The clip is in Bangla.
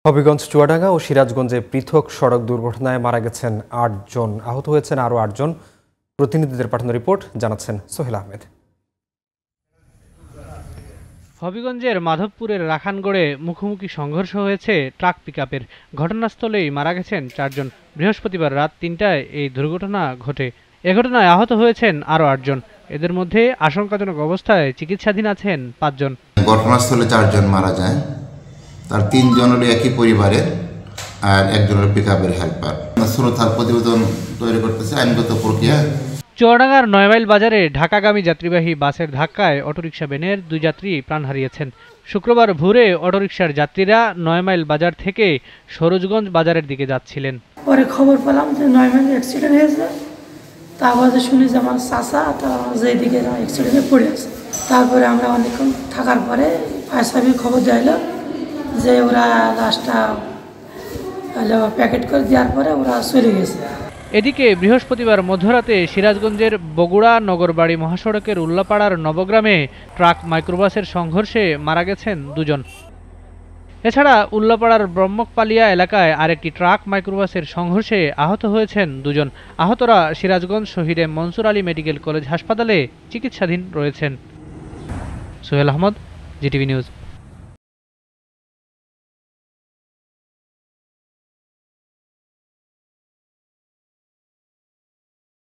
হবিগঞ্জ, চুয়াডাঙ্গা ও সিরাজগঞ্জে পৃথক সড়ক দুর্ঘটনায় মারা গেছেন ৮ জন, আহত হয়েছেন আরও ৮ জন। প্রতিনিধিদের পাঠানো রিপোর্ট জানাচ্ছেন সোহেল আহমেদ। হবিগঞ্জের মাধবপুরের রাখানগড়ে মুখোমুখি সংঘর্ষ হয়েছে ট্রাক পিকআপের। ঘটনাস্থলেই মারা গেছেন ৪ জন। বৃহস্পতিবার রাত ৩টায় এই দুর্ঘটনা ঘটে। এ ঘটনায় আহত হয়েছেন আরও ৮ জন। এদের মধ্যে আশঙ্কাজনক অবস্থায় চিকিৎসাধীন আছেন ৫ জন। ঘটনাস্থলে ৪ জন মারা যায়, তার ৩ জন হলো একই পরিবারের আর একজন হলো পিকআপের হেল্পার। সুরতার প্রতিবেদন তৈরি করতেছে আইনগত প্রক্রিয়া। চুয়াডাঙ্গার ৯ মাইল বাজারে ঢাকাগামী যাত্রীবাহী বাসের ধাক্কায় অটোরিকশা ভ্যানের ২ যাত্রী প্রাণ হারিয়েছেন। শুক্রবার ভোরে অটোরিকশার যাত্রীরা ৯ মাইল বাজার থেকে সরোজগঞ্জ বাজারের দিকে যাচ্ছিলেন। পরে খবর পেলাম যে ৯ মাইল অ্যাক্সিডেন্ট হয়েছে। তারপরে শুনি যে আমার চাচা যেদিকে অ্যাক্সিডেন্টে পড়ে আছে। তারপরে আমরা অনেকক্ষণ থাকার পরে ফায়ার সার্ভিস খবর দিল যে ওরা লাশটা প্যাকেট করে দেওয়ার পরে ওরা চলে গেছে। এদিকে বৃহস্পতিবার মধ্যরাতে সিরাজগঞ্জের বগুড়া নগরবাড়ি মহাসড়কের উল্লাপাড়ার নবগ্রামে ট্রাক মাইক্রোবাসের সংঘর্ষে মারা গেছেন ২ জন। এছাড়া উল্লাপাড়ার ব্রহ্মকপালিয়া এলাকায় আরেকটি ট্রাক মাইক্রোবাসের সংঘর্ষে আহত হয়েছেন ২ জন। আহতরা সিরাজগঞ্জ শহীদ মনসুর আলী মেডিকেল কলেজ হাসপাতালে চিকিৎসাধীন রয়েছেন। Sohel Ahmed, GTV news.